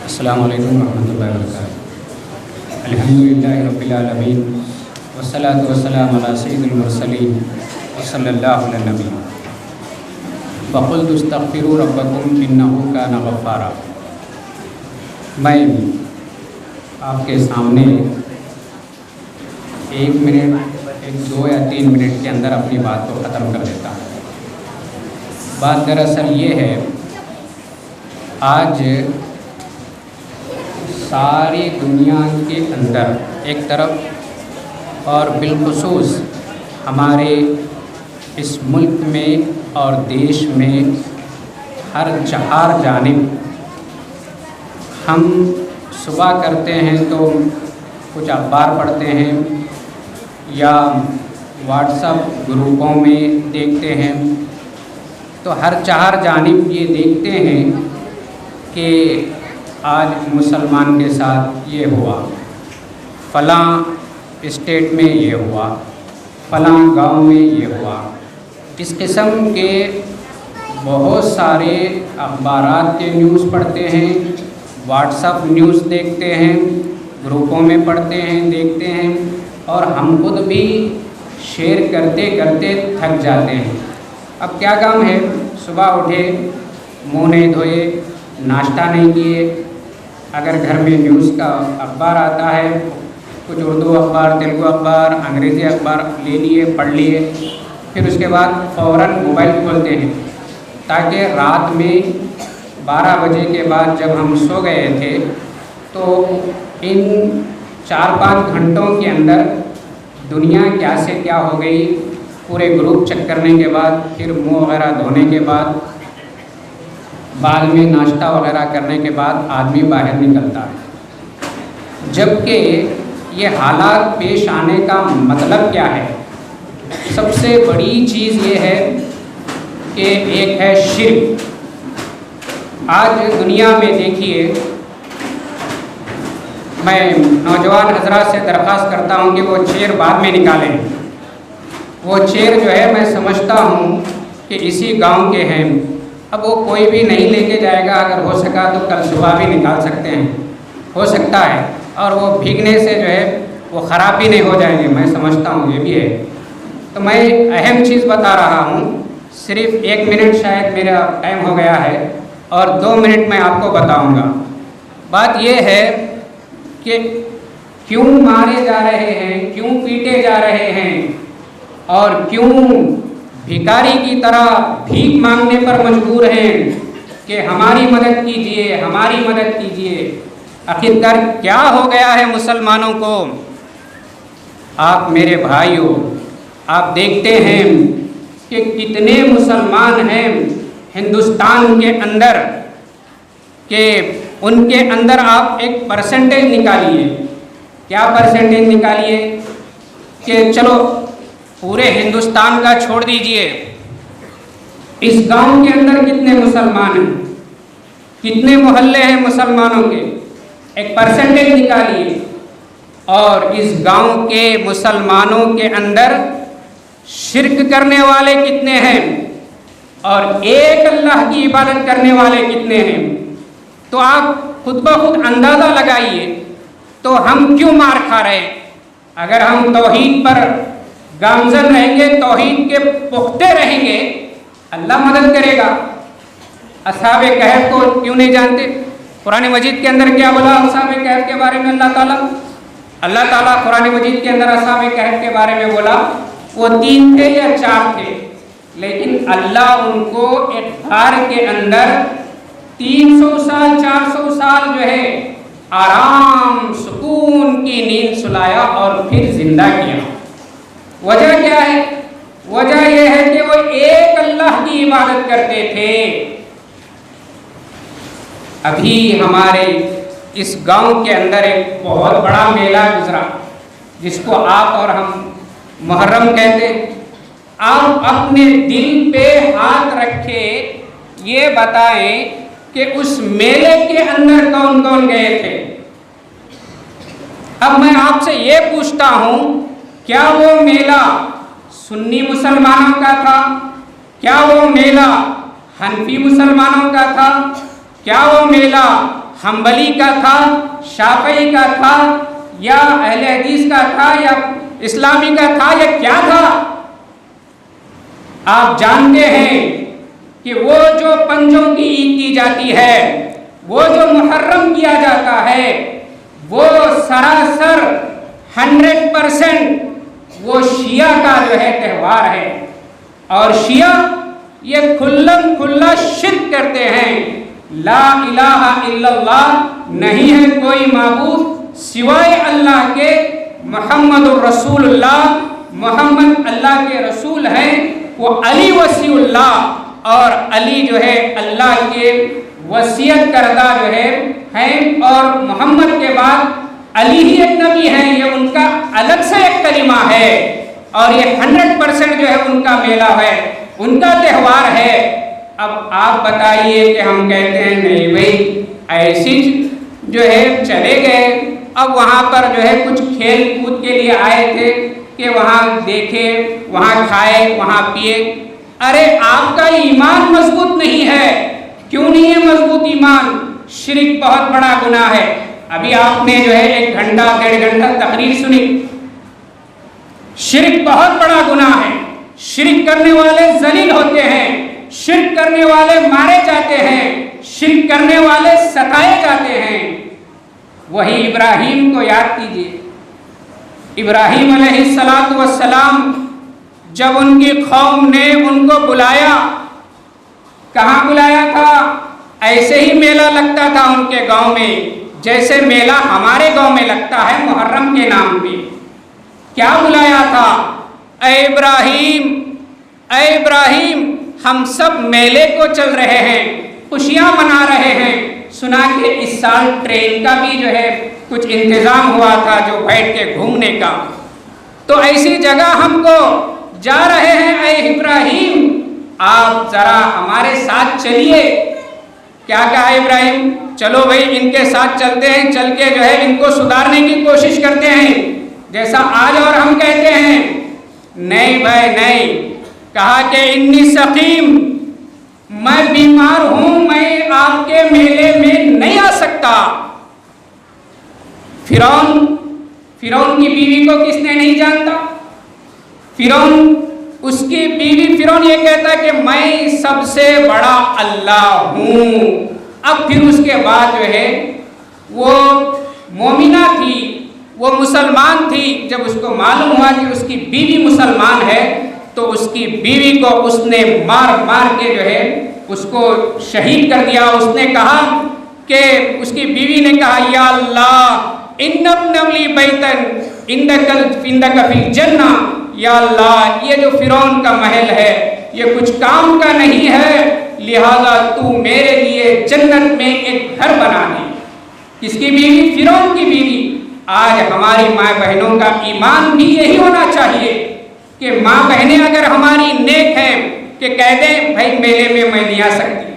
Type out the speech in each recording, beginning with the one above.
السلام علیکم ورحمۃ اللہ وبرکاتہ۔ الحمدللہ رب العالمین والصلاۃ والسلام علی سید المرسلین وصلی اللہ علی النبی وقلت استغفروا ربکم انہ کان غفارا۔ میں آپ کے سامنے 1 منٹ 2 یا 3 منٹ کے اندر اپنی بات کو ختم کر دیتا ہوں۔ بات دراصل یہ ہے، آج ساری دنیا کے اندر ایک طرف اور بالخصوص ہمارے اس ملک میں اور دیش میں ہر جانب ہم صبح کرتے ہیں تو کچھ اخبار پڑھتے ہیں یا واٹس ایپ گروپوں میں دیکھتے ہیں، تو ہر جانب یہ دیکھتے ہیں کہ آج مسلمان کے ساتھ یہ ہوا، فلاں اسٹیٹ میں یہ ہوا، فلاں گاؤں میں یہ ہوا۔ اس قسم کے بہت سارے اخبارات کے نیوز پڑھتے ہیں، واٹس ایپ نیوز دیکھتے ہیں، گروپوں میں پڑھتے ہیں، دیکھتے ہیں، اور ہم خود بھی شیئر کرتے کرتے تھک جاتے ہیں۔ اب کیا کام ہے، صبح اٹھے، منہ نہیں دھوئے، ناشتہ نہیں کیے، اگر گھر میں نیوز کا اخبار آتا ہے، کچھ اردو اخبار، تیلگو اخبار، انگریزی اخبار لے لیے، پڑھ لیے، پھر اس کے بعد فوراً موبائل کھولتے ہیں تاکہ رات میں 12 بجے کے بعد جب ہم سو گئے تھے تو ان 4-5 گھنٹوں کے اندر دنیا کیا سے کیا ہو گئی، پورے گروپ چیک کرنے کے بعد، پھر منہ وغیرہ دھونے کے بعد، بعد میں ناشتہ وغیرہ کرنے کے بعد آدمی باہر نکلتا ہے۔ جبکہ یہ حالات پیش آنے کا مطلب کیا ہے؟ سب سے بڑی چیز یہ ہے کہ ایک ہے شرک۔ آج دنیا میں دیکھیے، میں نوجوان حضرات سے درخواست کرتا ہوں کہ وہ چیئر بعد میں نکالیں۔ وہ چیئر جو ہے میں سمجھتا ہوں کہ اسی گاؤں کے ہیں، اب وہ کوئی بھی نہیں لے کے جائے گا، اگر ہو سکا تو کل صبح بھی نکال سکتے ہیں، ہو سکتا ہے، اور وہ بھیگنے سے جو ہے وہ خراب بھی نہیں ہو جائیں گے، میں سمجھتا ہوں یہ بھی ہے۔ تو میں اہم چیز بتا رہا ہوں، صرف 1 منٹ شاید میرا ٹائم ہو گیا ہے اور 2 منٹ میں آپ کو بتاؤں گا۔ بات یہ ہے کہ کیوں مارے جا رہے ہیں، کیوں پیٹے جا رہے ہیں، اور کیوں بھکاری کی طرح بھیک مانگنے پر مجبور ہیں کہ ہماری مدد کیجیے، ہماری مدد کیجیے۔ آخرکار کیا ہو گیا ہے مسلمانوں کو؟ آپ میرے بھائیوں، آپ دیکھتے ہیں کہ کتنے مسلمان ہیں ہندوستان کے اندر، کہ ان کے اندر آپ ایک پرسنٹیج نکالیے۔ کیا پرسنٹیج نکالیے؟ کہ چلو پورے ہندوستان کا چھوڑ دیجئے، اس گاؤں کے اندر کتنے مسلمان ہیں، کتنے محلے ہیں مسلمانوں کے، ایک پرسنٹیج نکالیے، اور اس گاؤں کے مسلمانوں کے اندر شرک کرنے والے کتنے ہیں اور ایک اللہ کی عبادت کرنے والے کتنے ہیں، تو آپ خود بخود اندازہ لگائیے تو ہم کیوں مار کھا رہے ہیں۔ اگر ہم توحید پر گامزن رہیں گے، توحید کے پختے رہیں گے، اللہ مدد کرے گا۔ اصحاب کہف کو کیوں نہیں جانتے؟ قرآن مجید کے اندر کیا بولا اصحاب کہف کے بارے میں اللہ تعالیٰ قرآن مجید کے اندر اصحاب کہف کے بارے میں بولا وہ 3 تھے یا 4 تھے، لیکن اللہ ان کو ایک غار کے اندر 300 سال 400 سال جو ہے آرام سکون کی نیند سلایا اور پھر زندہ کیا۔ وجہ کیا ہے؟ وجہ یہ ہے کہ وہ ایک اللہ کی عبادت کرتے تھے۔ ابھی ہمارے اس گاؤں کے اندر ایک بہت بڑا میلہ گزرا جس کو آپ اور ہم محرم کہتے ہیں۔ آپ اپنے دل پہ ہاتھ رکھے یہ بتائیں کہ اس میلے کے اندر کون کون گئے تھے؟ اب میں آپ سے یہ پوچھتا ہوں، کیا وہ میلہ سنی مسلمانوں کا تھا؟ کیا وہ میلہ حنفی مسلمانوں کا تھا؟ کیا وہ میلہ حنبلی کا تھا، شافعی کا تھا، یا اہل حدیث کا تھا، یا اسلامی کا تھا، یا کیا تھا؟ آپ جانتے ہیں کہ وہ جو پنجوں کی عید کی جاتی ہے، وہ جو محرم کیا جاتا ہے، وہ سراسر 100% وہ شیعہ کا جو ہے تہوار ہے، اور شیعہ یہ کھلم کھلا شرک کرتے ہیں۔ لا الہ الا اللہ، نہیں ہے کوئی معبود سوائے اللہ کے، محمد الرسول اللہ، محمد اللہ کے رسول ہیں، وہ علی وصی اللہ، اور علی جو ہے اللہ کے وصیت کردہ جو ہے ہیں، اور محمد کے بعد علی ہی ایک نبی ہیں، یہ ان کا الگ سے ایک کلمہ ہے، اور یہ 100% جو ہے ان کا میلہ ہے، ان کا تہوار ہے۔ اب آپ بتائیے کہ ہم کہتے ہیں نہیں بھائی ایسی جو ہے چلے گئے، اب وہاں پر جو ہے کچھ کھیل کود کے لیے آئے تھے کہ وہاں دیکھے، وہاں کھائے، وہاں پیے۔ ارے آپ کا ایمان مضبوط نہیں ہے۔ کیوں نہیں ہے مضبوط ایمان؟ شرک بہت بڑا گناہ ہے۔ ابھی آپ نے جو ہے 1 گھنٹہ 1.5 گھنٹہ تقریر سنی، شرک بہت بڑا گناہ ہے، شرک کرنے والے ذلیل ہوتے ہیں، شرک کرنے والے مارے جاتے ہیں، شرک کرنے والے ستائے جاتے ہیں۔ وہی ابراہیم کو یاد کیجیے، ابراہیم علیہ السلام جب ان کی قوم نے ان کو بلایا، کہاں بلایا تھا؟ ایسے ہی میلہ لگتا تھا ان کے گاؤں میں، جیسے میلہ ہمارے گاؤں میں لگتا ہے محرم کے نام پہ۔ کیا بلایا تھا؟ اے ابراہیم، ہم سب میلے کو چل رہے ہیں، خوشیاں منا رہے ہیں۔ سنا کہ اس سال ٹرین کا بھی جو ہے کچھ انتظام ہوا تھا، جو بیٹھ کے گھومنے کا، تو ایسی جگہ ہم کو جا رہے ہیں۔ اے ابراہیم، آپ ذرا ہمارے ساتھ چلیے۔ کیا کہا ابراہیم؟ چلو بھائی ان کے ساتھ چلتے ہیں، چل کے جو ہے ان کو سدھارنے کی کوشش کرتے ہیں، جیسا آج اور ہم کہتے ہیں۔ نہیں بھائی نہیں، کہا کہ انی سقیم، میں بیمار ہوں، میں آپ کے میلے میں نہیں آ سکتا۔ فرعون کی بیوی کو کس نے نہیں جانتا؟ فرعون، اس کی بیوی، فرعون یہ کہتا ہے کہ میں سب سے بڑا اللہ ہوں۔ اب پھر اس کے بعد جو ہے وہ مومنہ تھی، وہ مسلمان تھی، جب اس کو معلوم ہوا کہ اس کی بیوی مسلمان ہے تو اس کی بیوی کو اس نے مار کے جو ہے اس کو شہید کر دیا۔ اس نے کہا کہ اس کی بیوی نے کہا یا اللہ ان ابن لی بیتن عندک فی الجنہ، یا اللہ یہ جو فرعون کا محل ہے یہ کچھ کام کا نہیں ہے، لہذا تو میرے لیے جنت میں ایک گھر بنا دے۔ کس کی بیوی؟ فرعون کی بیوی۔ آج ہماری ماں بہنوں کا ایمان بھی یہی ہونا چاہیے کہ ماں بہنیں اگر ہماری نیک ہیں کہ کہہ دیں بھائی میلے میں میں نہیں آ سکتی،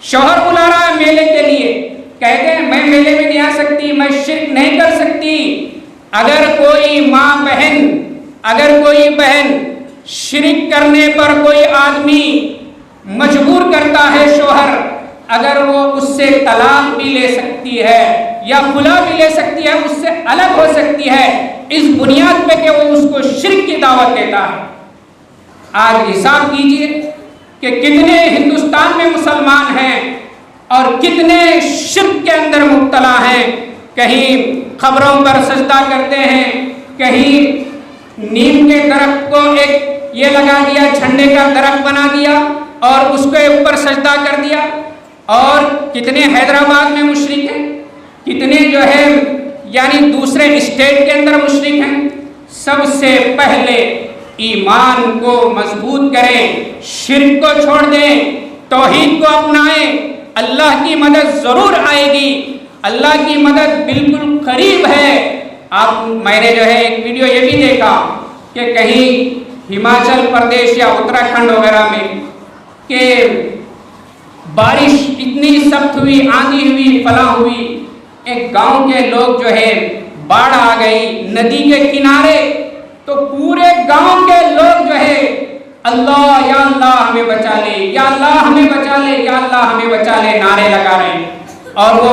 شوہر بلا رہا ہے میلے کے لیے، کہہ دیں میں میلے میں نہیں آ سکتی، میں شرک نہیں کر سکتی۔ اگر کوئی ماں بہن، اگر کوئی بہن شرک کرنے پر کوئی آدمی مجبور کرتا ہے شوہر، اگر وہ اس سے طلاق بھی لے سکتی ہے یا خلا بھی لے سکتی ہے، اس سے الگ ہو سکتی ہے، اس بنیاد پہ کہ وہ اس کو شرک کی دعوت دیتا ہے۔ آج حساب کیجئے کہ کتنے ہندوستان میں مسلمان ہیں اور کتنے شرک کے اندر مبتلا ہیں۔ کہیں قبروں پر سجدہ کرتے ہیں، کہیں نیم کے درخت کو ایک یہ لگا دیا، جھنڈے کا درخت بنا دیا اور اس کے اوپر سجدہ کر دیا۔ اور کتنے حیدرآباد میں مشرک ہیں، کتنے جو ہے یعنی دوسرے اسٹیٹ کے اندر مشرک ہیں۔ سب سے پہلے ایمان کو مضبوط کریں، شرک کو چھوڑ دیں، توحید کو اپنائیں، اللہ کی مدد ضرور آئے گی، اللہ کی مدد بالکل قریب ہے۔ میں نے جو ہے ایک ویڈیو یہ بھی دیکھا کہ کہیں ہماچل پردیش یا اتراکھنڈ وغیرہ میں کہ بارش اتنی سخت ہوئی، آندھی ہوئی، فلاں ہوئی، ایک گاؤں کے لوگ جو ہے باڑھ آ گئی ندی کے کنارے، تو پورے گاؤں کے لوگ جو ہے اللہ یا اللہ ہمیں بچا لے، یا اللہ ہمیں بچا لے، یا اللہ ہمیں بچا لے نعرے لگا رہے ہیں۔ اور وہ